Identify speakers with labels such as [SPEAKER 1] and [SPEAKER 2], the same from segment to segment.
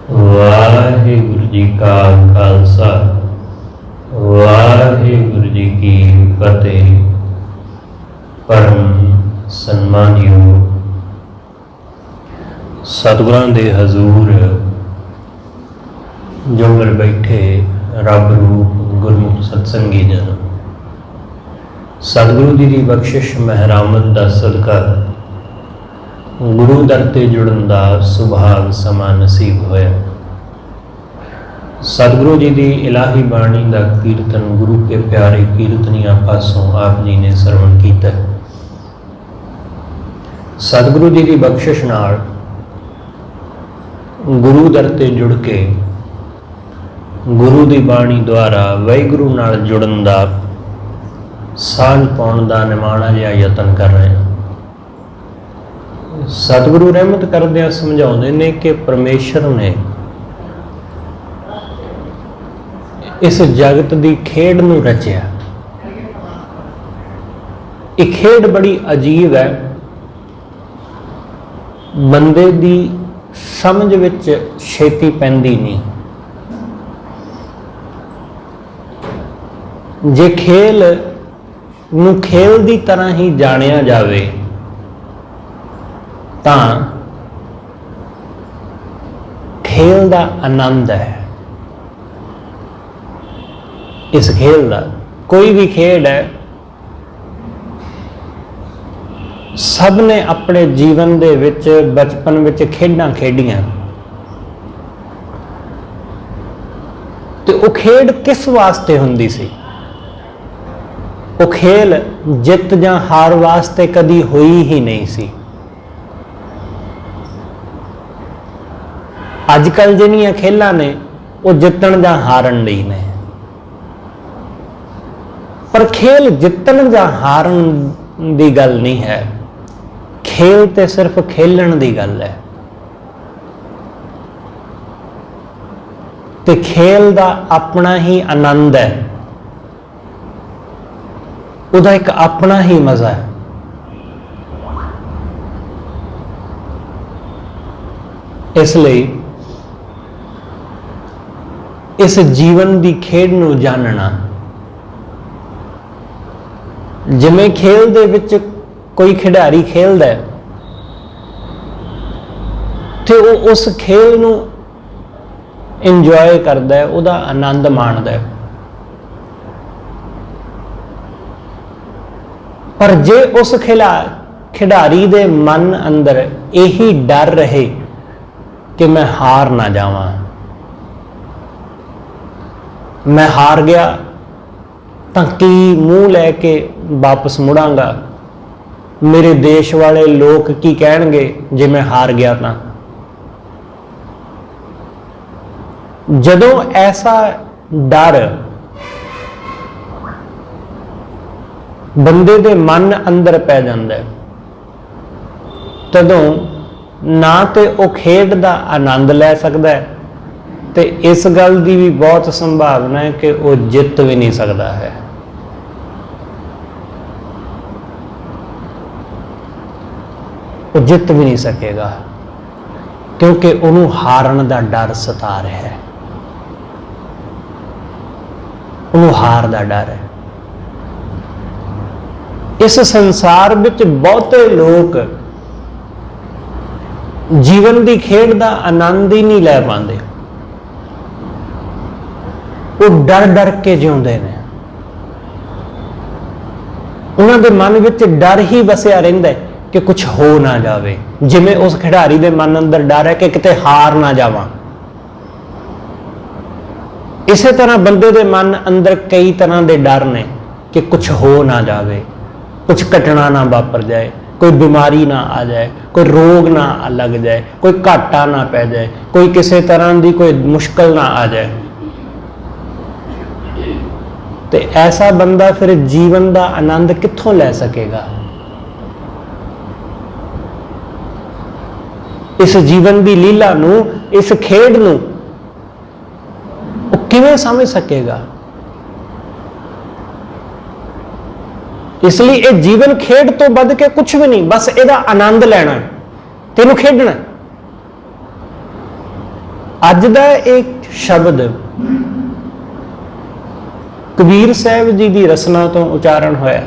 [SPEAKER 1] वाहिगुरु जी का खालसा वाहिगुरु जी की फतेह। परम सन्मानयोग सतगुरां दे हजूर जो मिल बैठे रब रूप गुरमुख सत्संगी जन, सतगुरु जी की बख्शिश महरामत दा सदका गुरु दर ते जुड़न दा सुभाग समा नसीब होया। सतगुरु जी की इलाही बाणी का कीर्तन गुरु के प्यारे कीर्तनिया पासों आप जी ने सरवण किया। सतगुरु जी की बख्शिश नाल गुरु दर ते जुड़ के गुरु की बाणी द्वारा वाहिगुरु नाल जुड़न का सांझ पाउण का निमाणा जिहा यतन कर रहे हैं। सतगुरु रहमत करदियां समझाउंदे ने कि परमेश्वर ने इस जगत की खेड नूं रचिया। ये खेड बड़ी अजीब है, बंदे की समझ विच छेती पैंदी नहीं। जे खेल नूं खेल की तरह ही जानिया जावे तां खेल का आनंद है। इस खेल का कोई भी खेड है, सब ने अपने जीवन दे विच बचपन विच खेडां खेडियां, तो वो खेड किस वास्ते हुंदी सी? वो खेल जित जां हार वास्ते कदी हुई ही नहीं सी। अजकल जिहड़ियां खेलां ने वो जितण जां हारन लई ने, पर खेल जितण जां हारन दी गल नहीं है। खेल ते सिर्फ खेलण दी गल है। ते खेल दा अपना ही आनंद है, उहदा एक अपना ही मजा है। इसलिए इस जीवन की खेड नूं जानना, जिवें खेल दे विच कोई खिडारी खेलदा है ते वो उस खेल नूं इंजॉय करदा है, उहदा आनंद माणदा है। पर जे उस खिडारी दे मन अंदर यही डर रहे कि मैं हार ना जावां, मैं हार गया तो की मूँह लैके वापस मुड़ांगा, मेरे देश वाले लोग की कहणगे जे मैं हार गया तो। जदों ऐसा डर बंदे दे मन अंदर पै जांदा है, तदों ना तो वो खेड का आनंद लै सकदा है, ते इस गल की भी बहुत संभावना है कि वो जित भी नहीं सकता है। वो जित भी नहीं सकेगा क्योंकि उन्होंने हारन का डर सता रहा है, उन्होंने हार का डर है। इस संसार विच बहुते लोग जीवन की खेड का आनंद ही नहीं लै पाते। वो डर डर के जिउंदे ने, उन्होंने मन विच डर ही बसिया रहिंदा है कि कुछ हो ना जावे। जिवें उस खिडारी दे मन अंदर डर है कि किते हार ना जावां, इसे तरह बंदे दे मन अंदर कई तरह के डर ने कि कुछ हो ना जावे, कुछ घटना ना वापर जाए, कोई बीमारी ना आ जाए, कोई रोग ना लग जाए, कोई घाटा ना पै जाए, कोई किसी तरह की कोई मुश्किल ना आ जाए। तो ऐसा बंदा फिर जीवन का आनंद कित्थों लै सकेगा? इस जीवन की लीला नूं, इस खेड नूं किवें समझ सकेगा? इसलिए ये जीवन खेड तो बद के कुछ भी नहीं, बस ਇਹਦਾ आनंद लेना, तेनू खेडना। ਅੱਜ ਦਾ एक शब्द कबीर साहब जी की रचना तो उचारण होया।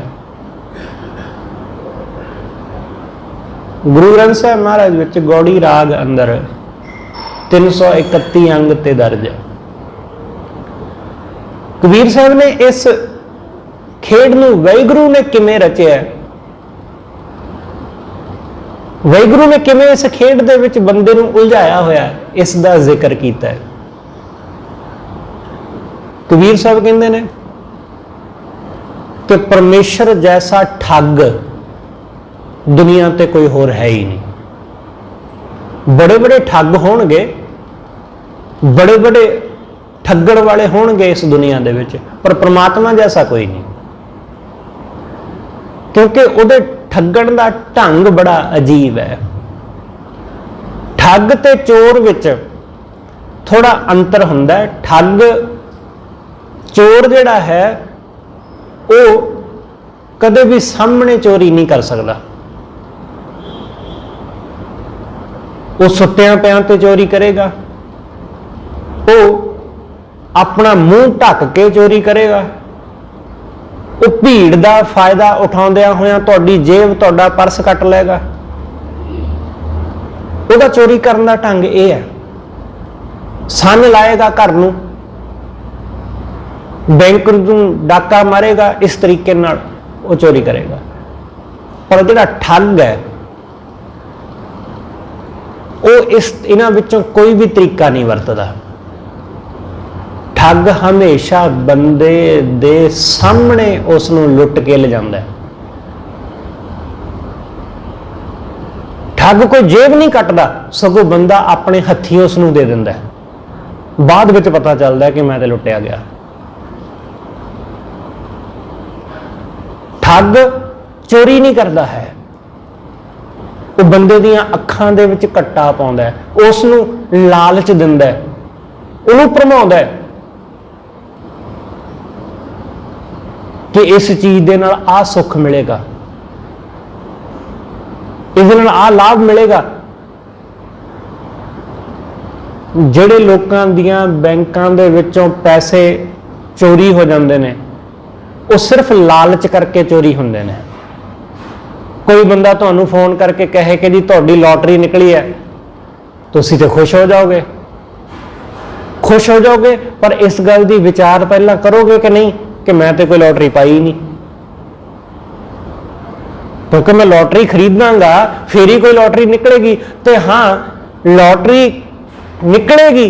[SPEAKER 1] गुरु ग्रंथ साहब महाराज विच गौड़ी राग अंदर 331 अंग ते दर्ज है। कबीर साहब ने इस खेड नूं वाहिगुरू ने किवें रचिया, वाहिगुरू ने किवें इस खेड दे विच बंदे नूं उलझाया होया, इसका जिक्र किया है। कबीर साहब कहते हैं कि परमेश्वर जैसा ठग दुनिया ते कोई होर है ही नहीं। बड़े बड़े ठग होणगे, बड़े बड़े ठगण वाले होणगे इस दुनिया दे विच, पर परमात्मा जैसा कोई नहीं, क्योंकि उहदे ठगण दा ढंग बड़ा अजीब है। ठग ते चोर विच थोड़ा अंतर हुंदा है। ठग चोर जिहड़ा है वो कदे भी सामने चोरी नहीं कर सकता, वो सुत्तियां पियां ते चोरी करेगा, वो अपना मुंह ढक के चोरी करेगा, वो भीड़ का फायदा उठाउंदियां होइयां तुहाडी जेब तुहाडा पर्स कट लेगा। ਉਹਦਾ चोरी करने का ढंग यह है, सन लाएगा घर नूं, बैंक नूं डाका मारेगा, इस तरीके नाल वो चोरी करेगा। पर जिहड़ा ठग है वो इन्हां विचों कोई भी तरीका नहीं वरतदा। ठग हमेशा बंदे दे सामने उसनूं लुट के ले जांदा है। ठग कोई जेब नहीं कटदा, सगों बंदा अपने हत्थीं उसनूं दे दिंदा है, बाद विच पता चलदा है कि मैं ते लुटिया गया। ठग चोरी नहीं करता है, वो बंदे दियां अखां दे विच कट्टा पाउंदा है, उसनूं लालच दिंदा है, उहनूं भरमाउंदा है कि इस चीज दे नाल आ सुख मिलेगा, इस नाल आ लाभ मिलेगा। जिहड़े लोकां दियां बैंकां दे विचों पैसे चोरी हो जांदे ने, वो सिर्फ लालच करके चोरी हुंदे ने। कोई बंदा तुहानूं फोन करके कहे कि जी तुहाडी लॉटरी निकली है, तुसीं ते खुश हो जाओगे, खुश हो जाओगे, पर इस गल दी विचार पहला करोगे कि नहीं कि मैं तो कोई लॉटरी पाई ही नहीं, क्योंकि मैं लॉटरी खरीदांगा फिर ही कोई लॉटरी निकलेगी। तो हाँ, लॉटरी निकलेगी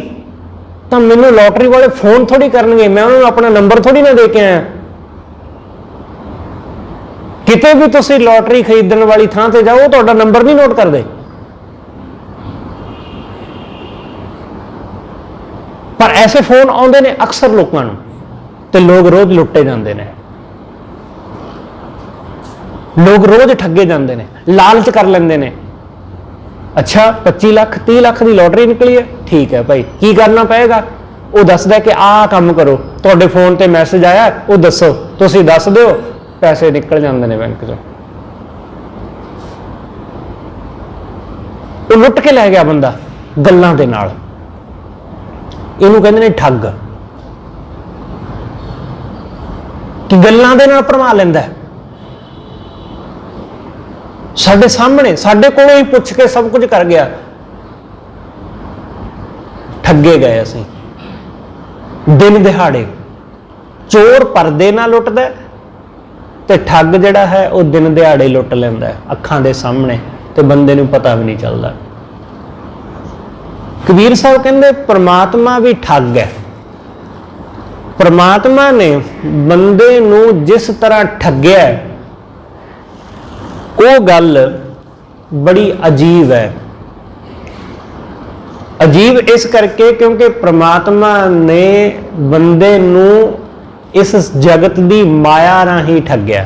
[SPEAKER 1] तो मैनूं लॉटरी वाले फोन थोड़ी करनगे, मैं उन्होंने अपना नंबर थोड़ी ना दे के आया। किते भी तुसीं लॉटरी खरीदण वाली थां ते जाओ, तुहाडा नंबर नहीं नोट करदे, पर ऐसे फोन आउंदे ने अक्सर लोकां नूं, ते लोग रोज लुट्टे जाते हैं, लोग रोज ठगे जाते हैं, लालच कर लेंदे ने। अच्छा 25 लाख 30 लाख की लॉटरी निकली है, ठीक है भाई, की करना पएगा? वो दसदा कि आ काम करो, तुहाडे फोन ते मैसेज आया, वो दसो, तुसीं दस दिओ, पैसे निकल जाते हैं बैंक चों। वो लुट के लै गया बंदा गल्लां दे नाल, इहनूं कहंदे ने ठग, कि गल्लां दे नाल भरमा लैंदा है। साडे सामने साडे कोलों ही पुछ के सब कुछ कर गया, ठगे गए असीं। दिन दिहाड़े चोर परदे नाल लुटदा है, ते ठग जिहड़ा है वो दिन दिहाड़े लुट लैंदा है अखां दे सामने, ते बंदे नूं पता भी नहीं चलदा। कबीर साहब कहंदे परमात्मा भी ठग है। परमात्मा ने बंदे नूं जिस तरह ठग्या है, वो गल बड़ी अजीब है। अजीब इस करके क्योंकि परमात्मा ने बंदे नूं इस जगत की माया राही ठग्या।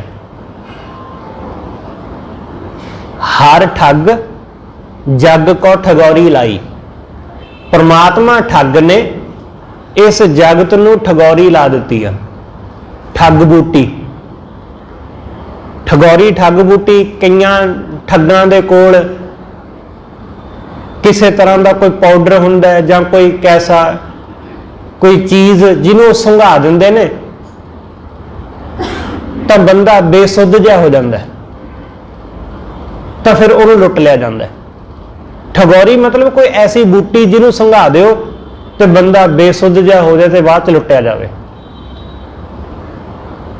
[SPEAKER 1] हर ठग जग को ठगौरी लाई, परमात्मा ठग ने इस जगत नूं ठगौरी ला दी है। ठग बूटी, ठगौरी ठग बूटी, कईयां ठगां दे कोल किसी तरह का कोई पाउडर हुंदा है जां कोई कैसा कोई चीज़ जिन्हों संघा दिंदे ने तो बंदा बेसुध जिहा हो जाता है, तो फिर उन्होंने लुट लिया जाता है। ठगौरी मतलब कोई ऐसी बूटी जिन्हों संघा दिओ तो बंदा बेसुध जिहा हो जाए तो बाद च लुटिया जाए।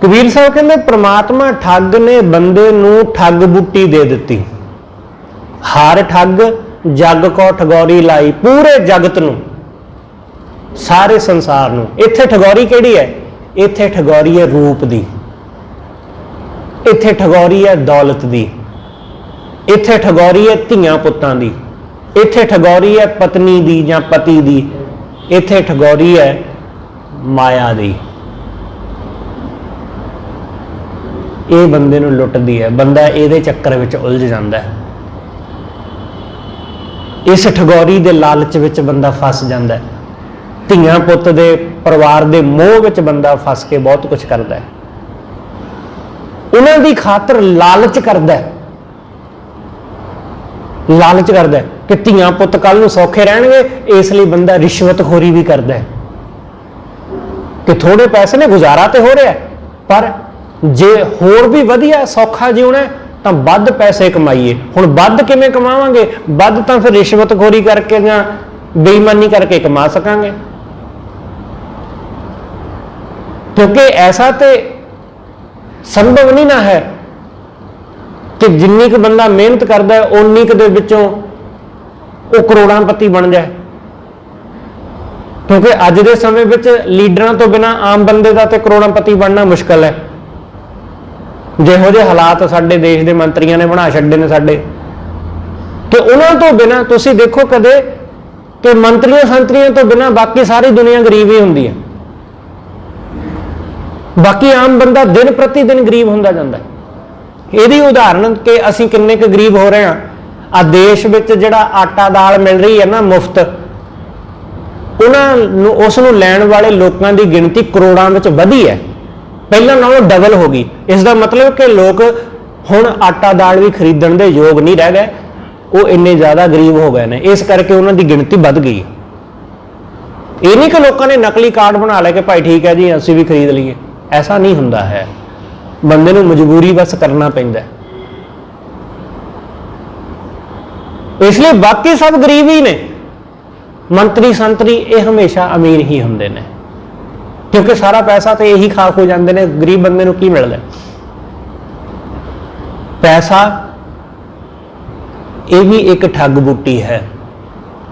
[SPEAKER 1] कबीर साहब कहते परमात्मा ठग ने बंदे नूं ठग बूटी दे दी। हार ठग जग को ठगौरी लाई, पूरे जगत नूं सारे संसार नूं। इत्थे ठगौरी किहड़ी है? इत्थे ठगौरी है रूप दी, इत्थे ठगौरी है दौलत दी, इत्थे ठगौरी है धियां पुत्तां दी, इत्थे ठगौरी है पत्नी दी जां पति दी, इत्थे ठगौरी है माया दी। ये बंदे नूं लुटदी है, बंदा इहदे चक्कर विच उलझ जांदा है, इस ठगौरी दे लालच विच बंदा फस जांदा है, धियां पुत्त दे परिवार दे मोह विच बंदा फस के बहुत कुछ करदा है, उन्हां दी खातर लालच करदा है, लालच करदा है कि धियां पुत्त कल नूं सौखे रहणगे, इसलिए बंदा रिश्वतखोरी भी करदा है कि थोड़े पैसे ने गुजारा तो हो रहा है, पर जे होर भी वधिया सौखा जीवना है तो वध पैसे कमाइए। हुण वध किवें कमावांगे? वध तो फिर रिश्वतखोरी करके जां बेईमानी करके कमा सकांगे, क्योंकि ऐसा तो संभव नहीं ना है कि जिन्नी क बंदा मेहनत करता है उन्नी क दे विचों वो करोड़ांपति बन जाए। क्योंकि अज के समय विच लीडरां तो बिना आम बंदे का तो करोड़ांपति बनना मुश्किल है। जिहो जे हालात साडे देश के मंत्रियों ने बना छड्डे ने साडे, कि उन्हां तो बिना तुसीं देखो कदे कि मंत्रियों संतरियों तो बिना बाकी सारी दुनिया गरीब ही हुंदी है, बाकी आम बंदा दिन प्रति दिन गरीब हुंदा जांदा है। इहदी उदाहरण कि असीं किन्ने क गरीब हो रहे हैं। आ देश विच जिहड़ा आटा दाल मिल रही है ना मुफ्त, उस नूं लैण वाले लोगों की गिणती करोड़ां विच वधी है, पहलां नालों डबल हो गई। इसका मतलब कि लोग हुण आटा दाल भी खरीदण दे योग नहीं रह गए, वो इन्ने ज़्यादा गरीब हो गए हैं, इस करके उन्हां दी गिणती वध गई। ये नहीं कि लोगों ने नकली कार्ड बना लिया कि भाई ठीक है जी असीं भी खरीद लीए, ऐसा नहीं हुंदा है। बंदे नूं मजबूरी बस करना पैंदा है, इसलिए बाकी सब गरीब ही ने, मंत्री संतरी ये हमेशा अमीर ही हुंदे ने, क्योंकि सारा पैसा तो यही खा खो जाते हैं। गरीब बंदे नूं की मिलदा? पैसा ये भी एक ठग बूटी है,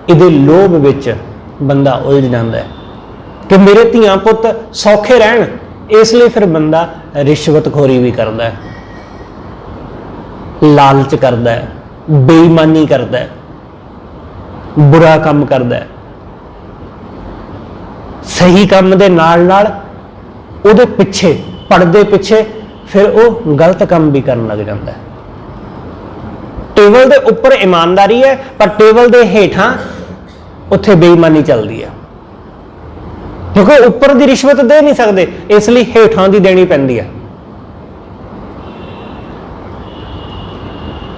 [SPEAKER 1] इहदे लोभ विच बंदा उलझ जाता है कि मेरे धियां पुत्त सौखे रहन, इसलिए फिर बंदा रिश्वतखोरी भी करता है, लालच करता है, बेईमानी करता है, बुरा काम करता है, सही काम दे नाल नाल उहदे पिछे पड़दे पिछे फिर वो गलत काम भी करन लग जाता है। टेबल दे उपर ईमानदारी है, पर टेबल दे हेठां उत्थे बेईमानी चलती है, क्योंकि उपर की रिश्वत दे नहीं सकते, इसलिए हेठां की देनी पैंदी है।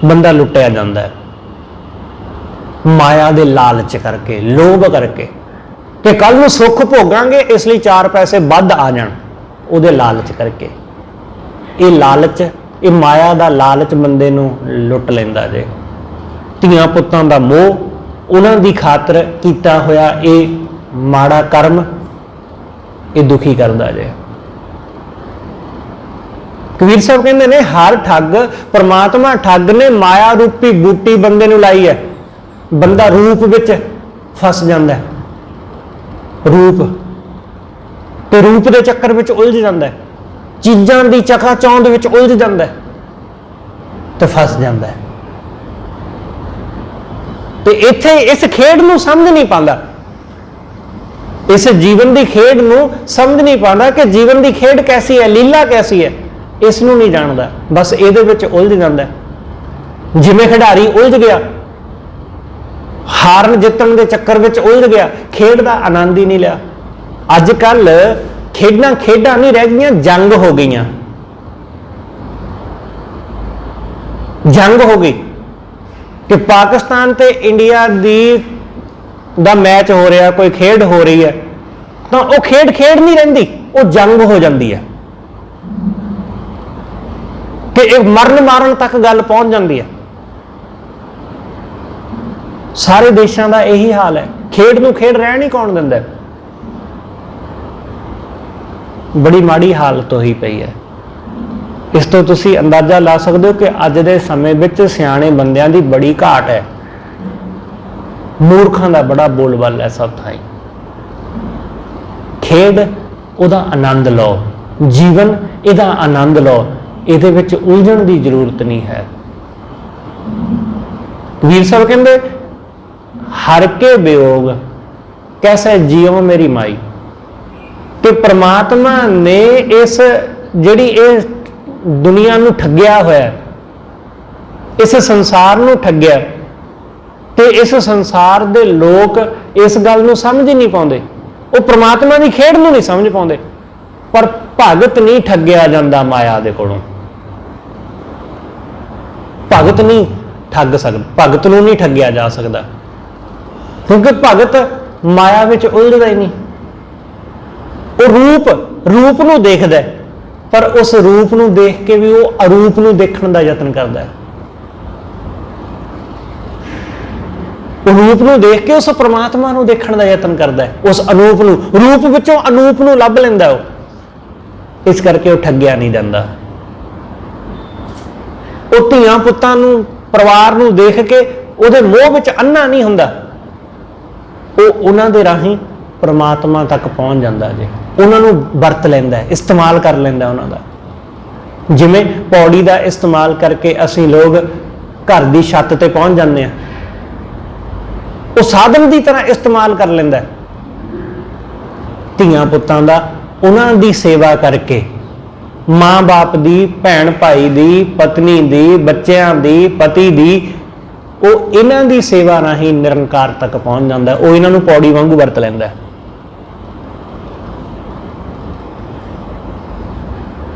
[SPEAKER 1] बंदा लुटिया जाता है माया दे लालच करके, लोभ करके कि कल नूं सुख भोगांगे, इसलिए चार पैसे वध आ जाण, उहदे लालच करके। ये लालच, ये माया दा लालच बंदे नूं लुट लैंदा जे। धियां पुत्तां दा मोह, उन्हां दी खातर कीता होया ये माड़ा कर्म, ये दुखी करदा जे। कबीर साहब कहते ने हर ठग, परमात्मा ठग ने माया रूपी बूटी बंदे नूं लाई है, बंदा रूप विच फस जांदा है, रूप ते रूप दे चक्कर विच उलझ जांदा है, चीज़ां दी चकाचौंध विच उलझ जांदा है ते फस जांदा है। ते इत्थे इस खेड नूं समझ नहीं पांदा, इस जीवन की खेड नूं समझ नहीं पाता कि जीवन की खेड कैसी है, लीला कैसी है, इसनूं नहीं जानता, बस इहदे विच उलझ जांदा है। जिवें खिडारी उलझ गया, हारन जितण के चक्कर विच उलझ गया, खेड का आनंद ही नहीं लिया। अजकल खेडां खेडां नहीं रह गईयां, जंग हो गई, जंग हो गई। कि पाकिस्तान ते इंडिया दा मैच हो रहा, कोई खेड हो रही है, तो वो खेड नहीं रहिंदी, वो जंग हो जाती है कि एक मरण मारन तक गल पहुंच जाती है। सारे देशों का यही हाल है, खेड नूं खेड रहन ही कौन दिंदा। बड़ी माड़ी हालत होई पई है। इस तो तुसी अंदाजा ला सकते हो कि अज दे समय विच सियाणे बंदियां दी बड़ी घाट है, मूर्खां दा बड़ा बोलबाला है सब थाई। खेड उहदा आनंद लो, जीवन इहदा आनंद लो, इहदे विच उलझण दी जरूरत नहीं है। वीर साहब कहंदे हर के वियोग कैसे जियो मेरी माई, कि परमात्मा ने इस जिहड़ी इस दुनिया नूं ठग्गिया होया, इस संसार नूं ठग्गिया, ते इस संसार दे लोग इस गल नूं समझ ही नहीं पाउंदे, वो परमात्मा की खेड नूं नहीं समझ पाउंदे। पर भगत नहीं ठग्गिया जांदा माया दे कोलों, भगत नहीं ठग सकदा, भगत नूं नहीं ठग्गिया जा सकदा, क्योंकि भगत माया विच उलझदा ही नहीं। वो रूप नूं देखदा है, पर उस रूप नूं देख के भी वो अरूप नूं देखण दा यतन करदा है। रूप नूं देख के उस परमात्मा नूं देखण दा यतन करदा है, उस अनूप नूं, रूप विचों अनूप नूं लभ लैंदा वो। इस करके वो ठग्गिया नहीं जांदा। वो धीआं पुत्तां नूं, परिवार नूं देख के उहदे मोह विच अन्ना नहीं हुंदा, वो उन्हां दे राहीं परमात्मा तक पहुंच जांदा जे, उन्हां नूं वरत लैंदा है, इस्तेमाल कर लैंदा उन्हां दा। जिवें पौड़ी दा इस्तेमाल करके असीं लोग घर दी छत ते पहुंच जांदे हां, वो साधन की तरह इस्तेमाल कर लैंदा है। धीआं पुत्तां दा उन्हां दी सेवा करके, माँ बाप दी, भैन भाई दी, पत्नी दी, बच्चों दी, पति दी, वो इन्हां दी सेवा राहीं निरंकार तक पहुंच जांदा है। वो इन्हां नूं पौड़ी वांगू वरत लैंदा है।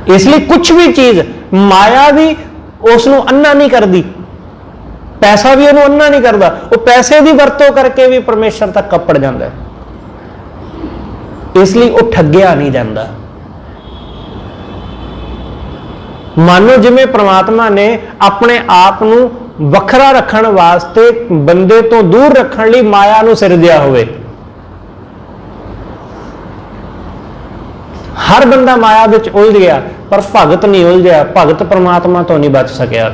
[SPEAKER 1] इसलिए कुछ भी चीज, माया भी उसनूं अन्ना नहीं करती, पैसा भी उन्होंने अन्ना नहीं करता, वो पैसे की वरतों करके भी परमेश्वर तक कपड़ जाता है। इसलिए वो ठग्गिया नहीं जाता। मानो जिवें परमात्मा ने अपने आप नूं वखरा रखण वास्ते बंदे तो दूर रखण लई माया नूं सिरजिया होवे। हर बंदा माया विच उलझ गया, पर भगत नहीं उलझिया, भगत परमात्मा तो नहीं बच सकिया।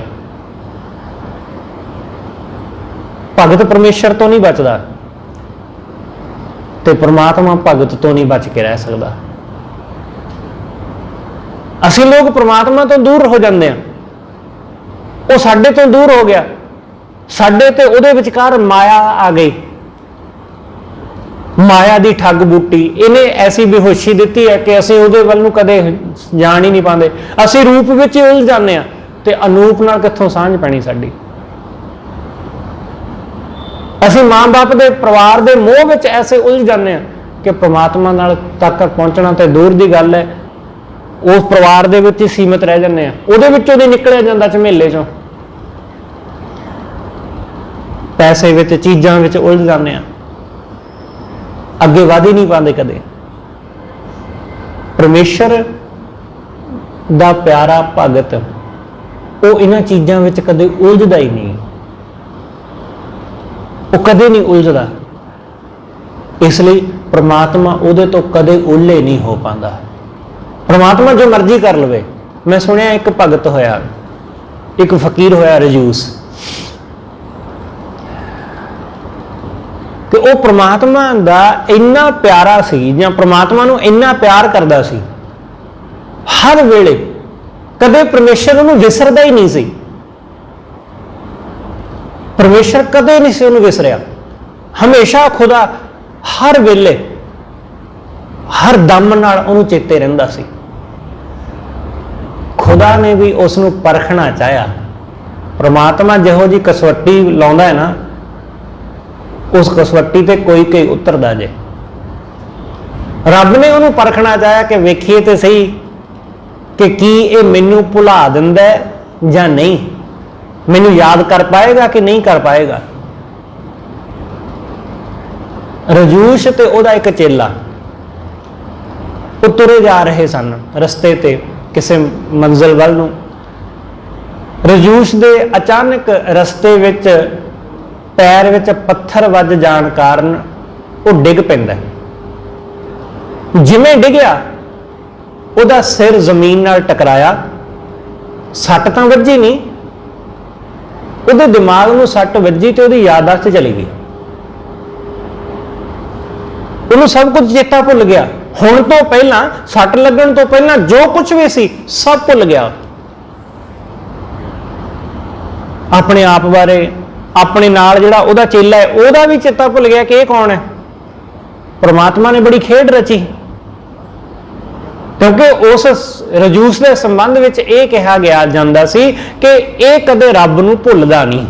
[SPEAKER 1] भगत परमेश्वर तो नहीं बचता, तो परमात्मा भगत तो नहीं बच के रह सकता। असीं लोग परमात्मा तो दूर हो जाते हैं, वो साडे तो दूर हो गया, साडे ते उहदे विचकार माया आ गई। माया दी ठग बूटी इन्हें ऐसी बेहोशी दी है कि असीं उहदे वल नूं कदे जान ही नहीं पाते। असीं रूप विच उलझ जाते हैं, तो अनूप नाल कित्थों सांझ पैणी साडी। असीं माँ बाप दे, परिवार दे मोह विच ऐसे उलझ जाते हैं कि परमात्मा नाल तक पहुंचना तो दूर की गल है, उस परिवार दे विच ही सीमित रह जाते हैं, उहदे विचों नहीं निकलिया जांदा झमेले चों। पैसे विच, चीज़ां विच उलझ जाते हैं, अगे वध ही नहीं पाते कदे। परमेश्वर दा प्यारा भगत वो इन्हां चीज़ां विच कदे उलझदा ही नहीं, वो कदे नहीं उलझदा। इसलिए परमात्मा उहदे तो कदे उल्ले नहीं हो पाता। परमात्मा जो मर्जी कर लवे। मैं सुनिया एक भगत होया, एक फकीर होया रजूस, कि वो परमात्मा दा इन्ना प्यारा सी, जां परमात्मा नूं इन्ना प्यार करदा सी, हर वेले कदे परमेश्वर उहनूं विसरदा ही नहीं सी। परमेश्वर कदे नहीं सी उहनूं विसरिया, हमेशा खुदा हर वेले हर दम नाल उहनूं चेते रहिंदा सी। खुदा ने भी उसनूं परखना चाहया। परमात्मा जिहो जी कसवट्टी लाउंदा है ना, उस कसवट्टी ते कोई कोई उतरदा जे। रब ने उहनूं परखना चाहया कि वेखीए ते सही कि की ये मैनूं भुला दिंदा है जां नहीं। मैनू याद कर पाएगा कि नहीं कर पाएगा। रजूश ते ओदा एक चेला वो तुरे जा रहे सन रस्ते ते किसी मंजिल वल नूं। रजूश दे अचानक रस्ते विच पैर विच पत्थर वज जाण कारण वो डिग पैंदा। जिवें डिग्या उहदा सिर जमीन नाल टकराया। सट तां वज्जी नहीं, उहदे दिमाग नूं सट वज्जी ते उहदी याददाश्त चली गई। उहनूं सब कुछ चेता भुल गया। हुण तो पहलां सट लगण तो पहलां जो कुछ भी सी सब भुल गया। अपने आप बारे, अपने नाल जिहड़ा उहदा चेला है उहदा भी चेता भुल गया कि यह कौन है। परमात्मा ने बड़ी खेड रची, क्योंकि उस रजूस के संबंध में यह कहा गया जाता सी कि यह कदे रब नूं भुलदा नहीं।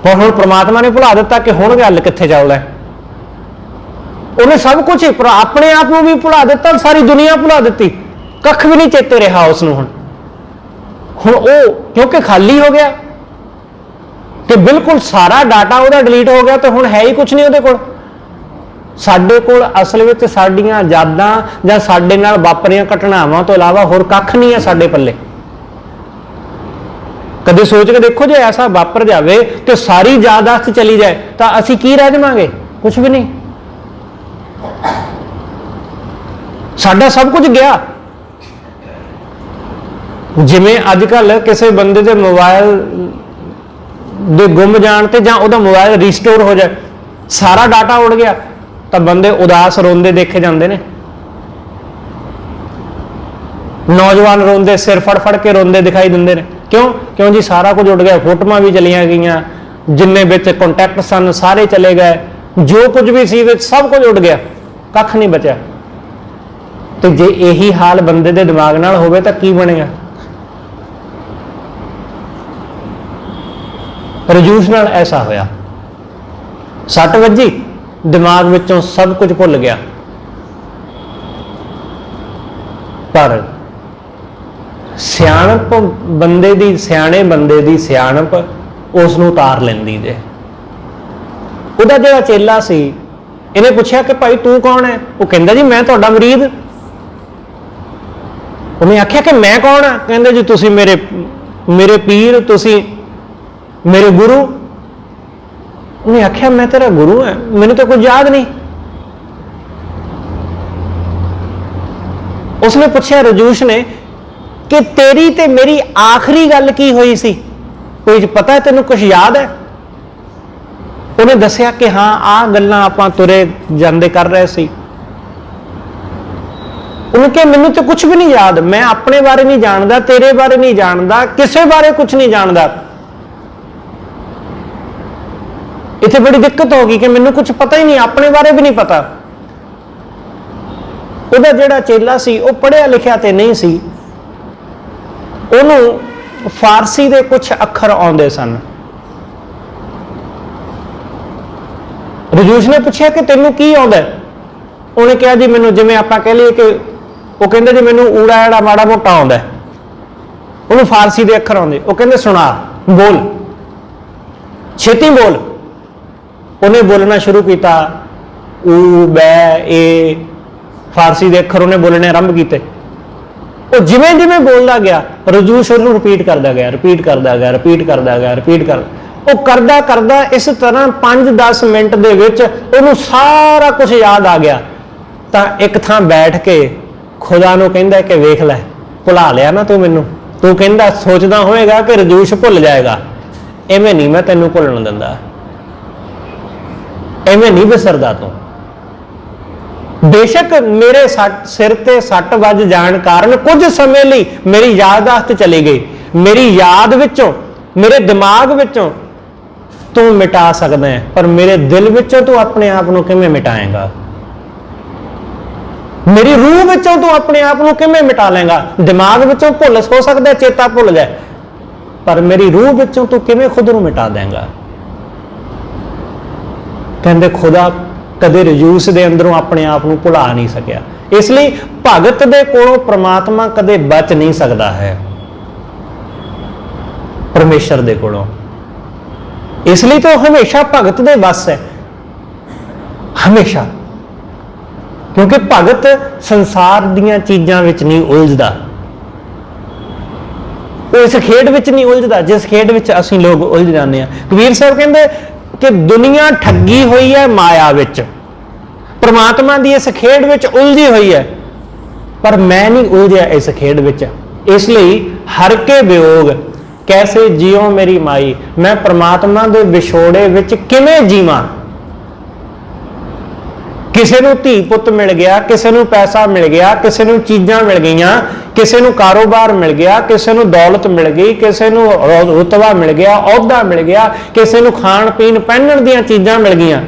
[SPEAKER 1] पर हुण परमात्मा ने भुला दिता कि हुण गल कित्थे चलदा है। उन्हें सब कुछ ही अपने आप को भी भुला दिता, सारी दुनिया भुला दी, कख भी नहीं चेते रहा उसनूं। हुण वो क्योंकि खाली हो गया कि बिल्कुल सारा डाटा उहदा डिलीट हो गया, तो हुण है ही कुछ नहीं उहदे कोल। साडे कोल असल विच साडीआं यादां जां साडे नाल वापरीआं घटनावां तो इलावा होर कख नहीं है साडे पल्ले। कदे सोच के देखो, जे ऐसा वापर जाए तो सारी याददाश्त चली जाए तो असीं की रह जावांगे? कुछ भी नहीं। साडा सब कुछ गया। जिवें अजकल किसी बंदे दे मोबाइल दे गुम जाण ते जां उहदा मोबाइल रिस्टोर हो जाए, सारा डाटा उड़ गया, तो बंदे उदास रोंदे देखे जाते हैं। नौजवान रोंदे सिर फड़ फड़ के रोंदे दिखाई देंगे ने। क्यों? क्यों जी सारा कुछ उड़ गया, फोटोआं भी चलियां गईयां, जिन्ने विच कॉन्टैक्ट सन सारे चले गए, जो कुछ भी सी विच सब कुछ उड़ गया, कख नहीं बचा। तो जे यही हाल बंदे दे दिमाग नाल होवे तां की बनेगा? रजूस नाल ऐसा होया, सट वजी, दिमाग विचों सब कुछ भुल गया। पर सियाणप बंदे दी, सियाणे बंदे दी सियाणप उसनूं उतार लैंदी जे। उहदा जिहड़ा चेला सी, इहने पुछया कि भाई तू कौन है? वो कहंदा जी मैं तुहाडा मुरीद। उन्हें आख्या कि मैं कौन है? कहंदे जी तुसीं मेरे पीर, तुसीं मेरे गुरु। उन्हें आख्या मैं तेरा गुरु है, मैंने तो कुछ याद नहीं। उसने पूछा रजूश ने कि तेरी ते मेरी आखिरी गल की हुई सी, कोई पता है तेनों, कुछ याद है? उन्हें दसिया कि हाँ आ गल्लां आपां तुरे जांदे कर रहे सी। उनके मैनूं तो कुछ भी नहीं याद, मैं अपने बारे नहीं जानदा, तेरे बारे नहीं जानदा, किसी बारे कुछ नहीं जानदा। इत्थे बड़ी दिक्कत हो गई कि मैनूं कुछ पता ही नहीं, अपने बारे भी नहीं पता। उहदा जिहड़ा चेला सी वो पढ़िया लिखिया ते नहीं सी, उहनूं फारसी दे कुछ अखर आउंदे सन। रजूश ने पूछा कि तेनों की आउंदा? उन्हें कहा जी मैनूं जिवें आपां कह लईए कि वो कहंदे जी मैनूं ऊड़ा जिहड़ा माड़ा मोटा आउंदा, उहनूं फारसी दे अखर आउंदे। वो कहंदे सुना, बोल, छेती बोल। उन्हें बोलना शुरू किया, ऊ बै ए, फारसी के अखर उन्हें बोलने आरंभ किए। वो जिमें जिमें बोलता गया, रजूश उन्होंने रिपीट करता गया, रिपीट करता गया, रिपीट करता गया, रिपीट कर वो करदा करदा इस तरह 5-10 मिनट दे विच उन्होंने सारा कुछ याद आ गया। तो एक थां बैठ के खुदा नूं कहंदा कि वेख लै, भुला लिया ना तू मैनूं। तू कहंदा सोचदा होएगा कि रजूश भुल जाएगा, इवें नहीं मैं तैनूं भुलण दिंदा, इवें नहीं विसरदा तू। बेशक मेरे सिर ते सट वज जाण कारण कुछ समय लई मेरी याददाश्त चली गई, मेरी याद विचों, मेरे दिमाग विचों तू मिटा सकदा है, पर मेरे दिल विचों तू अपने आप को किवें मिटाएगा? मेरी रूह विचों तू अपने आप को किवें मिटा लेगा? दिमाग विचों भुल हो सकदा, चेता भुल जाए, पर मेरी रूह विचों तू किवें खुद नूं मिटा देगा? कहंदे खुदा कदे रजूस दे अंदरों अपने आप को भुला नहीं सकिया, इसलिए भगत दे कोलों परमात्मा कदे बच नहीं सकता है। परमेश्वर दे कोलों। इसलिए तो हमेशा भगत दे वस है, हमेशा, क्योंकि भगत संसार दीयां चीजां विच नहीं उलझदा, वो इस खेड विच नहीं उलझदा जिस खेड विच असीं लोग उलझ जाते हैं। कबीर साहब कहते कि दुनिया ठगी हुई है माया विच, परमात्मा दी इस खेड विच उलझी हुई है, पर मैं नहीं उलझिया इस खेड विच। इसलिए हर के वियोग कैसे जियो मेरी माई, मैं परमात्मा दे विछोड़े विच किवें जीवां। किसी नूं धी पुत मिल गया, किसी नूं पैसा मिल गया, किसी नूं चीज़ां मिल गईयां, किसी नूं कारोबार मिल गया, किसी नूं दौलत मिल गई, किसी नूं रुतबा मिल गया, अहुदा मिल गया, किसी नूं खाण पीण पहनण दीयां चीज़ां मिल गईयां,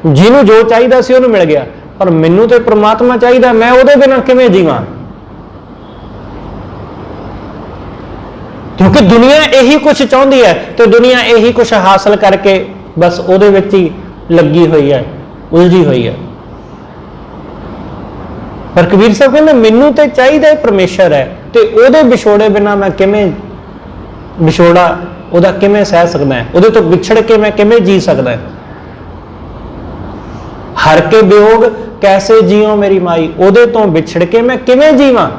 [SPEAKER 1] जिन्हों जो चाहिए सी उन्होंने मिल गया, पर मैनू तो परमात्मा चाहिए, मैं उहदे बिना किवें जीवां। क्योंकि दुनिया यही कुछ चाहती है, तो दुनिया यही कुछ हासिल करके बस उहदे विच ही लगी हुई है, उलझी हुई है। पर कबीर साहब कहते मैनू तो चाहिए परमेश्वर है, तो उहदे विछोड़े बिना मैं किवें, विछोड़ा उहदा किवें सह सकदा है, उहदे तो विछड़ के मैं किवें जी सकदा है। हर के वियोग कैसे जियो मेरी माई, उहदे तो विछड़ के मैं किवें जीवां।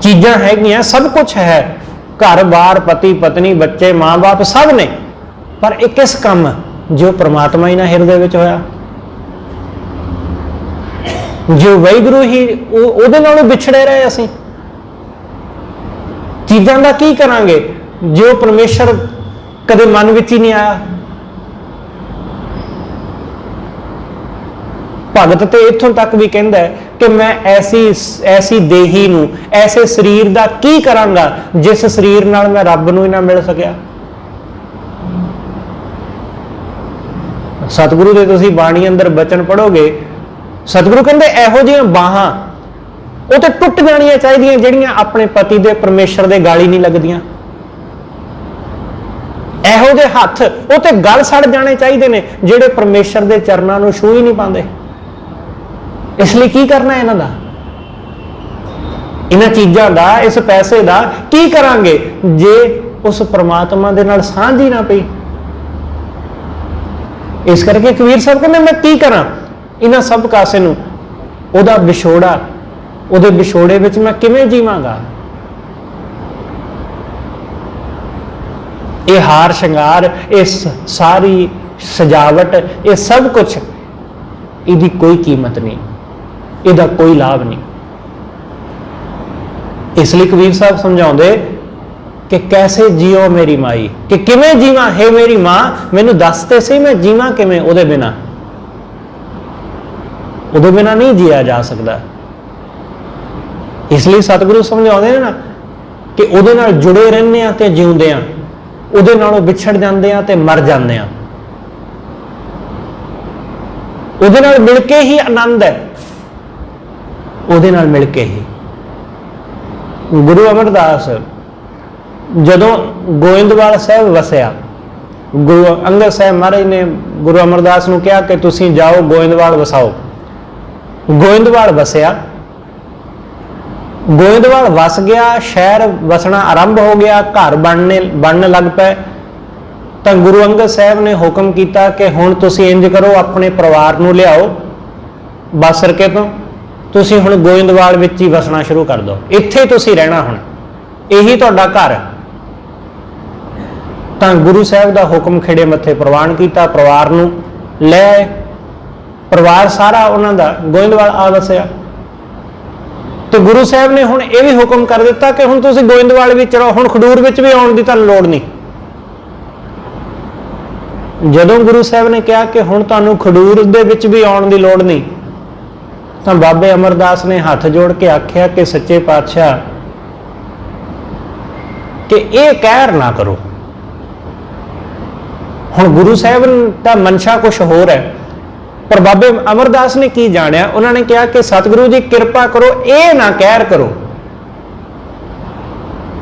[SPEAKER 1] चीज़ां हैगियां, सब कुछ है, घर बार पति पत्नी बच्चे मां बाप सब ने, पर एक किस काम जो परमात्मा ही ना हिरदे विच होया, जो वाहिगुरू ही उहदे नालों विछड़े रहे असीं। चीज़ां दा की करांगे जो परमेश्वर कदे मन विच ही नहीं आया। भगत तो इत्थों तक भी कहता है कि मैं ऐसी देही नूं, ऐसे शरीर दा की करांगा जिस शरीर नाल मैं रब नूं ही ना मिल सकिया। सतगुरु दे तुसीं बाणी अंदर बचन पढ़ोगे, सतगुरु कहंदे इहो जिहियां बाहां वो तो टुट जाणियां चाहीदियां जिहड़ियां अपने पति दे परमेश्वर दे गाली नहीं लगदियां। इहो जिहे हत्थ वो तो गल सड़ जाने चाहिए ने जिहड़े परमेश्वर दे चरनां नूं छूह ही नहीं पांदे। इसलिए की करना इन्हां दा, इन्हां चीज़ां दा, इस पैसे दा की करांगे जे उस परमात्मा दे नाल सांझ ही ना पई। इस करके कबीर साहब कहते मैं की करां इन्हां सब कासे नूं, उहदा विछोड़ा, उहदे विछोड़े विच मैं किवें जीवांगा। ये हार श्रृंगार, इस सारी सजावट, ये सब कुछ इहदी कोई कीमत नहीं, इहदा कोई लाभ नहीं। इसलिए कबीर साहब समझाउंदे कि कैसे जियो मेरी माई, कि किवें जीवां है मेरी मां, मैनू दसते सी मैं जीवां किवें उहदे बिना। उहदे बिना नहीं जिया जा सकता। इसलिए सतगुरु समझाउंदे ने ना कि उहदे नाल जुड़े रहंदे आ ते जिउंदे आ, उहदे नालों विछड़ जांदे आ ते मर जांदे आ। उहदे नाल मिल के ही आनंद है, उहदे नाल मिल के ही। गुरु अमरदास जदों गोइंदवाल साहब वसिया, गुरु अंगद साहब महाराज ने गुरु अमरदास नूं कहा कि तुसीं जाओ गोइंदवाल वसाओ। गोइंदवाल वसिया, गोइंदवाल वस गया, शहर वसना आरंभ हो गया, घर बनने लग पे। तो गुरु अंगद साहब ने हुक्म किया कि हुण तुसीं इंज करो, अपने परिवार नूं लियाओ बासरके तो, तुसीं हुण गोइंदवाल विच ही वसना शुरू कर दो, इत्थे तुसीं रहना, हुण यही तुहाडा घर। तो गुरु साहब का हुक्म खिड़े मत्थे प्रवान किया, परिवार नूं ले आए, परिवार सारा उन्हां दा गोइंदवाल आ वसिया। तो गुरु साहब ने हुण यह भी हुक्म कर दिता कि हुण तुसीं गोइंदवाल विच रहो, हुण खडूर विच भी आउण दी तुहानूं लोड़ नहीं। जदों गुरु साहब ने कहा कि हुण तुहानूं खडूर दे विच भी आउण दी लोड़ नहीं, तो बाबे अमरदास ने हाथ जोड़ के आख्या कि सच्चे पातशाह कि यह कहर ना करो। हुण गुरु साहब का मनशा कुछ होर है, पर बाबे अमरदास ने की जानिया, उन्होंने कहा कि सतगुरु जी कृपा करो, ये ना कहर करो।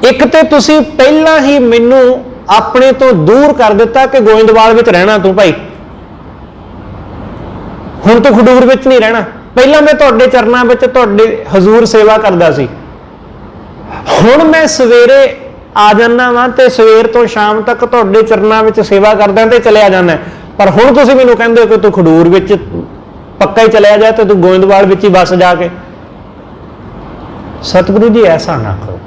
[SPEAKER 1] एक तो तुसी पहला ही मैनू अपने तो दूर कर दिता कि गोइंदवाल विच रहना तू भाई, हुण तू खडूर विच नहीं रहना। पहला मैं तुहाडे चरनां विच तुहाडे हजूर सेवा करदा सी, ਹੁਣ मैं सवेरे आ जाना वा ते सवेर तो शाम तक तुहाडे चरनां विच सेवा करदा ते चलिया जाना, पर हुण तुसीं मैनूं कहंदे हो कि तू खडूर विच पक्का ही चलिया जाए तो तू गोविंदवाल विच ही बस जाके। सतगुरु जी ऐसा ना करो,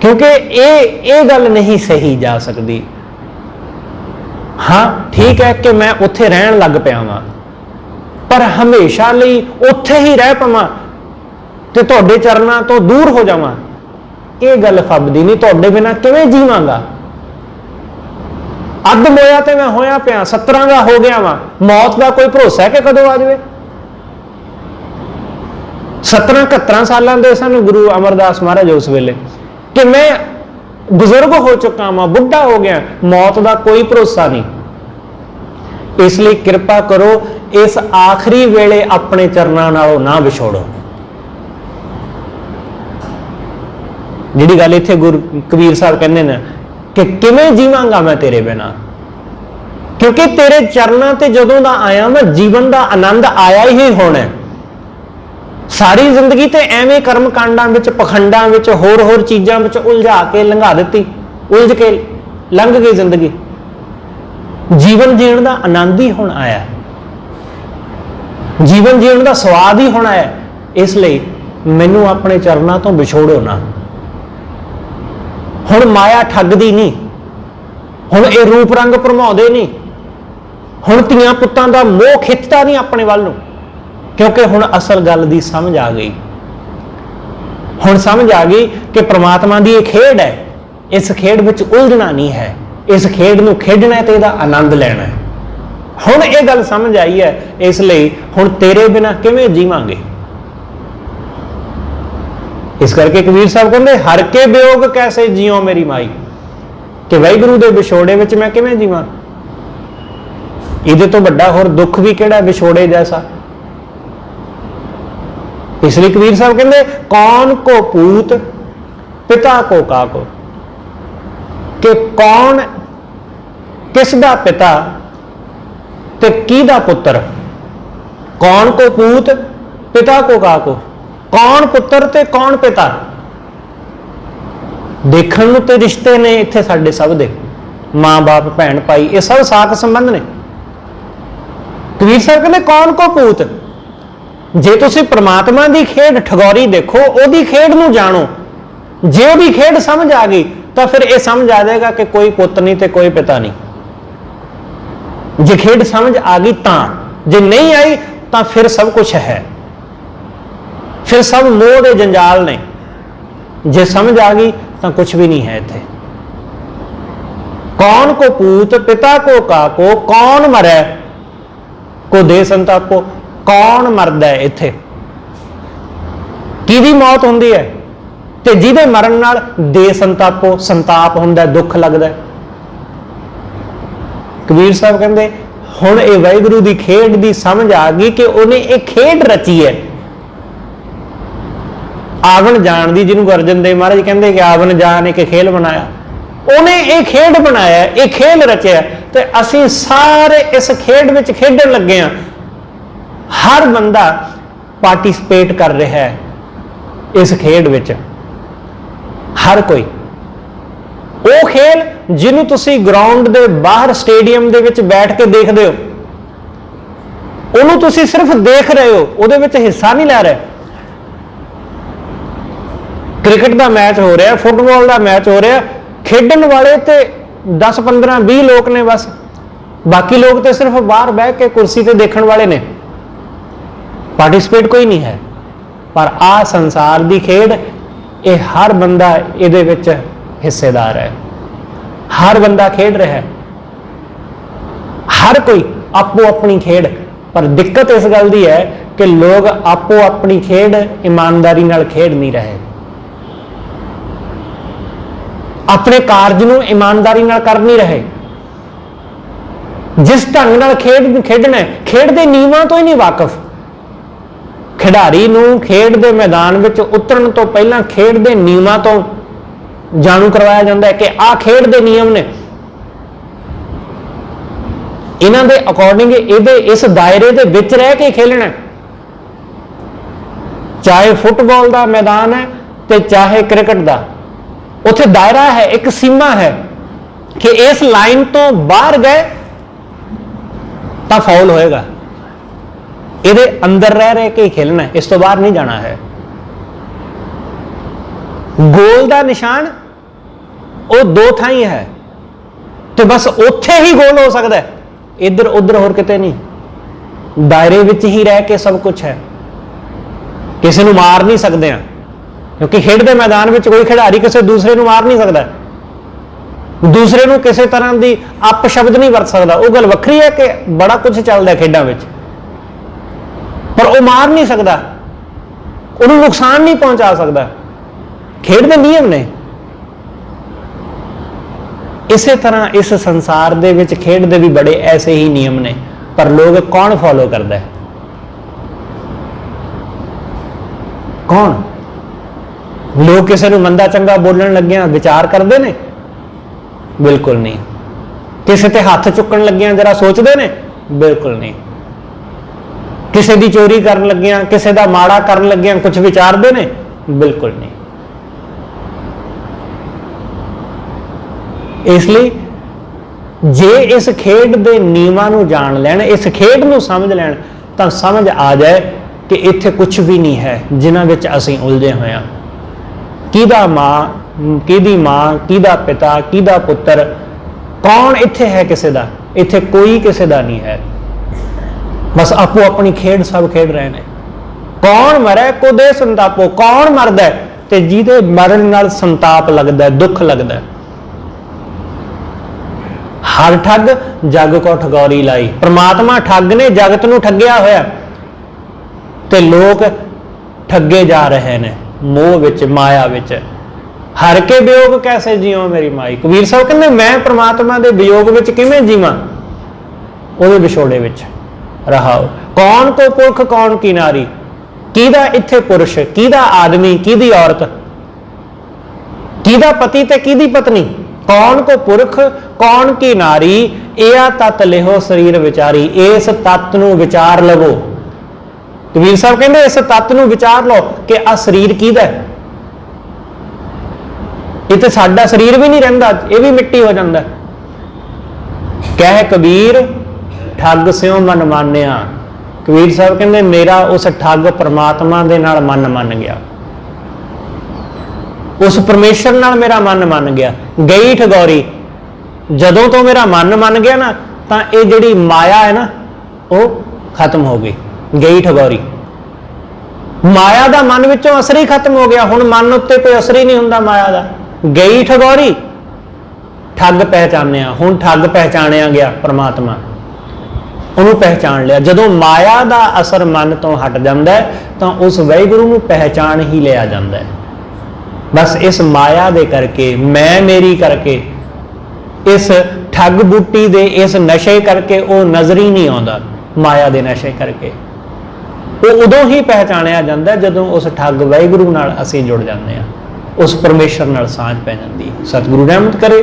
[SPEAKER 1] क्योंकि ये गल नहीं सही जा सकती। हाँ ठीक है कि मैं उत्थे रहन लग पिया वां, पर हमेशा लई उत्थे ही रह पवां ते तुहाडे चरनां तो दूर हो जावां, ये गल फबदी नहीं। तुहाडे बिना किवें जीवांगा? अध मोया ते मैं होया पिया, 17 का हो गया वां, मौत का कोई भरोसा है कि कदों आ जाए? 17-71 सालों के सन गुरु अमरदास महाराज उस वेले कि मैं बुजुर्ग हो चुका वां, बुढ़ा हो गया, मौत का कोई भरोसा नहीं। इसलिए कृपा करो इस आखिरी वेले अपने चरनां नालों ना विछोड़ो। जिहड़ी गल इत्थे गुरु कबीर साहब कहंदे ने कि किवें जीवांगा मैं तेरे बिना, क्योंकि तेरे चरनां ते जदों दा आया मैं जीवन का आनंद आया ही होना। सारी जिंदगी तो एवें कर्म कांडां विच, पखंडां विच, होर चीज़ां विच उलझा के लंघा दित्ती, उलझ के लंघ गई जिंदगी। जीवन जीण का आनंद ही हुण आया, जीवन जीवन का स्वाद ही हुण आया। इसलिए मैनू अपने चरनां तो विछोड़ो ना। हुण माया ठगदी नहीं, हुण ये रूप रंग भरमाउंदे नहीं, हुण धीआं पुत्तां दा मोह खिੱਚਦਾ नहीं अपने वल नूं, क्योंकि हुण असल गल दी समझ आ गई। हुण समझ आ गई कि परमात्मा दी ये खेड है, इस खेड विच उलझना नहीं है, इस खेड नूं खेडना ते इहदा आनंद लैना है। हुण ये गल समझ आई है, इसलिए हुण तेरे बिना किवें जीवांगे। इस करके कबीर साहब कहते हर के वियोग कैसे जियो मेरी माई, कि वाहिगुरू दे विछोड़े विच मैं किवें जीवां। इहदे तो वड्डा होर दुख भी किहड़ा विछोड़े जैसा। इसलिए कबीर साहब कहते कौन को पूत पिता को काको, कि कौन किसदा पिता ते किहदा पुत्र। कौन को पूत पिता को काको, कौन पुत्र ते कौन पिता। देखण नूं ते रिश्ते ने इत्थे साडे सब दे, मां बाप भैन भाई ये सब साक संबंध ने। कबीर साहब कहते कौन को पूत, जे तुसीं परमात्मा की खेड ठगौरी देखो, ओदी खेड नूं जानो, जे ओदी खेड समझ आ गई तो फिर यह समझ आ जाएगा कि कोई पुत नहीं ते कोई पिता नहीं। जे खेड समझ आ गई तां, जे नहीं आई तो फिर सब कुछ है, फिर सब मोह दे जंजाल ने। जे समझ आ गई तो कुछ भी नहीं है इत्थे। कौन को पूत पिता को काको, कौन मरै को दे संतापो। कौन मरदा है इत्थे, किहदी मौत हुंदी है, ते जिहदे मरण नाल दे संतापो, संताप हुंदा, दुख लगदा है। कबीर साहब कहंदे हुण ये वाहिगुरू दी खेड दी समझ आ गई कि उन्हें एक खेड रची है। आवन जान दी, जिन्होंने गुरु अर्जन देव महाराज कहते कि आवन जान एक खेल बनाया, उन्हें एक खेड बनाया, एक खेल रचिया, तो असीं सारे इस खेड विच खेडन लगे हैं। हर बंदा पार्टिसिपेट कर रहा है इस खेड विच, हर कोई। वो खेल जिन्हों तुसी ग्राउंड दे बाहर स्टेडियम दे विच बैठ के देखते हो, उन्होंने तुसी सिर्फ देख रहे हो, उहदे विच हिस्सा नहीं ले रहे। क्रिकेट का मैच हो रहा, फुटबॉल का मैच हो रहा, खेडन वाले तो 10, 15, 20 लोग ने बस, बाकी लोग तो सिर्फ बाहर बह के कुर्सी ते देखने वाले ने, पार्टिसिपेट कोई नहीं है। पर आ संसार की खेड, ये हर बंदा इहदे विच हिस्सेदार है, हर बंदा खेड रहा है, हर कोई आपो अपनी खेड। पर दिक्कत इस गल की है कि लोग आपो अपनी खेड ईमानदारी नाल खेड नहीं रहे, अपने कारज नूं ईमानदारी नाल कर नहीं रहे। जिस ढंग नाल खेड खेडना है, खेड दे नियमां तो ही नहीं वाकफ। खिडारी नूं खेड दे मैदान विच उतरन तो पहला खेड दे नियमां तो जाणू करवाया जाता है कि आ खेड दे नियम ने, इन्हां दे अकॉर्डिंग इहदे इस दायरे दे विच रह के खेलना है। चाहे फुटबॉल का मैदान है, ਤੇ ਚਾਹੇ ਕ੍ਰਿਕਟ ਦਾ, ਉੱਥੇ ਦਾਇਰਾ ਹੈ, ਇੱਕ ਸੀਮਾ ਹੈ ਕਿ ਇਸ ਲਾਈਨ ਤੋਂ ਬਾਹਰ ਗਏ ਤਾਂ ਫਾਉਲ ਹੋਏਗਾ। ਇਹਦੇ ਅੰਦਰ ਰਹਿ ਕੇ ਹੀ ਖੇਲਣਾ, ਇਸ ਤੋਂ ਬਾਹਰ ਨਹੀਂ ਜਾਣਾ ਹੈ। ਗੋਲ ਦਾ ਨਿਸ਼ਾਨ ਉਹ ਦੋ ਥਾਈਂ ਹੈ ਤੇ ਬਸ ਉੱਥੇ ਹੀ ਗੋਲ ਹੋ ਸਕਦਾ ਹੈ, ਇੱਧਰ ਉੱਧਰ ਹੋਰ ਕਿਤੇ ਨਹੀਂ। ਦਾਇਰੇ ਵਿੱਚ ਹੀ ਰਹਿ ਕੇ ਸਭ ਕੁਝ ਹੈ। ਕਿਸੇ ਨੂੰ ਮਾਰ ਨਹੀਂ ਸਕਦੇ ਆ, ਕਿਉਂਕਿ ਖੇਡ ਦੇ ਮੈਦਾਨ ਵਿੱਚ ਕੋਈ ਖਿਡਾਰੀ ਕਿਸੇ ਦੂਸਰੇ ਨੂੰ ਮਾਰ ਨਹੀਂ ਸਕਦਾ, ਦੂਸਰੇ ਨੂੰ ਕਿਸੇ ਤਰ੍ਹਾਂ ਦੀ ਅਪਸ਼ਬਦ ਨਹੀਂ ਵਰਤ ਸਕਦਾ। ਉਹ ਗੱਲ ਵੱਖਰੀ ਹੈ ਕਿ ਬੜਾ ਕੁਝ ਚੱਲਦਾ ਖੇਡਾਂ ਵਿੱਚ, ਪਰ ਉਹ ਮਾਰ ਨਹੀਂ ਸਕਦਾ, ਉਹਨੂੰ ਨੁਕਸਾਨ ਨਹੀਂ ਪਹੁੰਚਾ ਸਕਦਾ। ਖੇਡ ਦੇ ਨਿਯਮ ਨੇ। ਇਸੇ ਤਰ੍ਹਾਂ ਇਸ ਸੰਸਾਰ ਦੇ ਵਿੱਚ ਖੇਡ ਦੇ ਵੀ ਬੜੇ ਐਸੇ ਹੀ ਨਿਯਮ ਨੇ, ਪਰ ਲੋਕ ਕੌਣ ਫੋਲੋ ਕਰਦਾ ਹੈ? ਕੌਣ? ਲੋਕ ਕਿਸੇ ਨੂੰ ਮੰਦਾ ਚੰਗਾ ਬੋਲਣ ਲੱਗਿਆਂ ਵਿਚਾਰ ਕਰਦੇ ਨੇ? ਬਿਲਕੁਲ ਨਹੀਂ। ਕਿਸੇ ਤੇ ਹੱਥ ਚੁੱਕਣ ਲੱਗਿਆਂ ਜਰਾ ਸੋਚਦੇ ਨੇ? ਬਿਲਕੁਲ ਨਹੀਂ। ਕਿਸੇ ਦੀ ਚੋਰੀ ਕਰਨ ਲੱਗਿਆਂ, ਕਿਸੇ ਦਾ ਮਾੜਾ ਕਰਨ ਲੱਗਿਆਂ ਕੁਝ ਵਿਚਾਰਦੇ ਨੇ? ਬਿਲਕੁਲ ਨਹੀਂ। ਇਸ ਲਈ ਜੇ ਇਸ ਖੇਡ ਦੇ ਨਿਯਮਾਂ ਨੂੰ ਜਾਣ ਲੈਣ, ਇਸ ਖੇਡ ਨੂੰ ਸਮਝ ਲੈਣ, ਤਾਂ ਸਮਝ ਆ ਜਾਏ ਕਿ ਇੱਥੇ ਕੁਝ ਵੀ ਨਹੀਂ ਹੈ ਜਿਨ੍ਹਾਂ ਵਿੱਚ ਅਸੀਂ ਉਲਝੇ ਹੋਏ ਹਾਂ। ਕਿਹਦਾ ਮਾਂ, ਕਿਹਦੀ ਮਾਂ, ਕਿਹਦਾ ਪਿਤਾ, ਕਿਹਦਾ ਪੁੱਤਰ, ਕੌਣ ਇੱਥੇ ਹੈ ਕਿਸੇ ਦਾ? ਇੱਥੇ ਕੋਈ ਕਿਸੇ ਦਾ ਨਹੀਂ ਹੈ। ਬਸ ਆਪੋ ਆਪਣੀ ਖੇਡ ਸਭ ਖੇਡ ਰਹੇ ਨੇ। ਕੌਣ ਮਰੇ ਕੋਦੇ ਸੰਤਾਪੋ, ਕੌਣ ਮਰਦਾ ਤੇ ਜਿਹਦੇ ਮਰਨ ਨਾਲ ਸੰਤਾਪ ਲੱਗਦਾ, ਦੁੱਖ ਲੱਗਦਾ। ਹਰ ਠੱਗ ਜਗ ਕੋ ਠਗੌਰੀ ਲਾਈ। ਪ੍ਰਮਾਤਮਾ ਠੱਗ ਨੇ ਜਗਤ ਨੂੰ ਠੱਗਿਆ ਹੋਇਆ ਤੇ ਲੋਕ ਠੱਗੇ ਜਾ ਰਹੇ ਨੇ ਮੋਹ ਵਿੱਚ, ਮਾਇਆ ਵਿੱਚ। ਹਰ ਕੇ ਵਿਯੋਗ ਕੈਸੇ ਜੀਓ ਮੇਰੀ ਮਾਈ। ਕਬੀਰ ਸਾਹਿਬ ਕਹਿੰਦੇ ਮੈਂ ਪ੍ਰਮਾਤਮਾ ਦੇ ਵਿਯੋਗ ਵਿੱਚ ਕਿਵੇਂ ਜੀਵਾਂ? ਉਹਦੇ ਵਿਛੋੜੇ ਵਿੱਚ ਰਹਾਓ। ਕੌਣ ਕੋ ਪੁਰਖ ਕੌਣ ਕੀ ਨਾਰੀ, ਕਿਹਦਾ ਇੱਥੇ ਪੁਰਸ਼, ਕਿਹਦਾ ਆਦਮੀ, ਕਿਹਦੀ ਔਰਤ, ਕਿਹਦਾ ਪਤੀ ਤੇ ਕਿਹਦੀ ਪਤਨੀ। ਕੌਣ ਕੋ ਪੁਰਖ ਕੌਣ ਕੀ ਨਾਰੀ, ਇਹ ਤਤ ਲਿਹੋ ਸਰੀਰ ਵਿਚਾਰੀ। ਇਸ ਤਤ ਨੂੰ ਵਿਚਾਰ ਲਵੋ। ਕਬੀਰ ਸਾਹਿਬ ਕਹਿੰਦੇ ਇਸ ਤਤ ਨੂੰ ਵਿਚਾਰ ਲਓ ਕਿ ਆ ਸਰੀਰ ਕਿਹਦਾ ਹੈ। ਇਹ ਤੇ ਸਾਡਾ ਸਰੀਰ ਵੀ ਨਹੀਂ ਰਹਿੰਦਾ, ਇਹ ਵੀ ਮਿੱਟੀ ਹੋ ਜਾਂਦਾ। ਕਹਿ ਕਬੀਰ ਠੱਗ ਸਿਓ ਮਨ ਮਾਨਿਆ। ਕਬੀਰ ਸਾਹਿਬ ਕਹਿੰਦੇ ਮੇਰਾ ਉਸ ਠੱਗ ਪ੍ਰਮਾਤਮਾ ਦੇ ਨਾਲ ਮਨ ਮੰਨ ਗਿਆ, ਉਸ ਪਰਮੇਸ਼ਰ ਨਾਲ ਮੇਰਾ ਮਨ ਮੰਨ ਗਿਆ। ਗਈ ਠਗੌਰੀ। ਜਦੋਂ ਤੋਂ ਮੇਰਾ ਮਨ ਮੰਨ ਗਿਆ ਨਾ, ਤਾਂ ਇਹ ਜਿਹੜੀ ਮਾਇਆ ਹੈ ਨਾ ਉਹ ਖਤਮ ਹੋ ਗਈ। ਗਈ ਠਗੌਰੀ। ਮਾਇਆ ਦਾ ਮਨ ਵਿੱਚੋਂ ਅਸਰ ਹੀ ਖਤਮ ਹੋ ਗਿਆ। ਹੁਣ ਮਨ ਉੱਤੇ ਕੋਈ ਅਸਰ ਹੀ ਨਹੀਂ ਹੁੰਦਾ ਮਾਇਆ ਦਾ। ਗਈ ਠਗੌਰੀ। ਠੱਗ ਪਹਿਚਾਨਿਆ। ਹੁਣ ਠੱਗ ਪਹਿਚਾਣਿਆ ਗਿਆ ਪ੍ਰਮਾਤਮਾ, ਉਹਨੂੰ ਪਹਿਚਾਣ ਲਿਆ। ਜਦੋਂ ਮਾਇਆ ਦਾ ਅਸਰ ਮਨ ਤੋਂ ਹਟ ਜਾਂਦਾ ਹੈ ਤਾਂ ਉਸ ਵਾਹਿਗੁਰੂ ਨੂੰ ਪਹਿਚਾਣ ਹੀ ਲਿਆ ਜਾਂਦਾ ਹੈ। ਬਸ ਇਸ ਮਾਇਆ ਦੇ ਕਰਕੇ, ਮੈਂ ਮੇਰੀ ਕਰਕੇ, ਇਸ ਠੱਗ ਬੂਟੀ ਦੇ ਇਸ ਨਸ਼ੇ ਕਰਕੇ ਉਹ ਨਜ਼ਰ ਹੀ ਨਹੀਂ ਆਉਂਦਾ। ਮਾਇਆ ਦੇ ਨਸ਼ੇ ਕਰਕੇ ਉਹ ਉਦੋਂ ਹੀ ਪਹਿਚਾਣਿਆ ਜਾਂਦਾ ਜਦੋਂ ਉਸ ਠੱਗ ਵਾਹਿਗੁਰੂ ਨਾਲ ਅਸੀਂ ਜੁੜ ਜਾਂਦੇ ਹਾਂ, ਉਸ ਪਰਮੇਸ਼ਰ ਨਾਲ ਸਾਂਝ ਪੈ ਜਾਂਦੀ। ਸਤਿਗੁਰੂ ਰਹਿਮਤ ਕਰੇ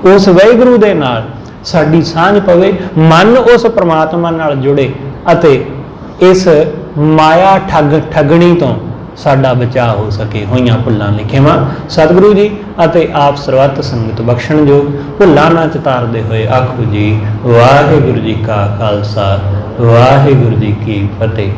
[SPEAKER 1] ਉਸ ਵਾਹਿਗੁਰੂ ਦੇ ਨਾਲ ਸਾਡੀ ਸਾਂਝ ਪਵੇ, ਮਨ ਉਸ ਪ੍ਰਮਾਤਮਾ ਨਾਲ ਜੁੜੇ ਅਤੇ ਇਸ ਮਾਇਆ ਠੱਗਣੀ ਤੋਂ ਸਾਡਾ ਬਚਾਅ ਹੋ ਸਕੇ। ਹੋਈਆਂ ਭੁੱਲਾਂ ਲਿਖੇਵਾਂ ਸਤਿਗੁਰੂ ਜੀ ਅਤੇ ਆਪ ਸਰਬੱਤ ਸੰਗਤ ਬਖਸ਼ਣਯੋਗ। ਭੁੱਲਾਂ ਨਾ ਚਤਾਰਦੇ ਹੋਏ ਆਖੋ ਜੀ ਵਾਹਿਗੁਰੂ ਜੀ ਕਾ ਖਾਲਸਾ, ਵਾਹਿਗੁਰੂ ਜੀ ਕੀ ਫਤਿਹ।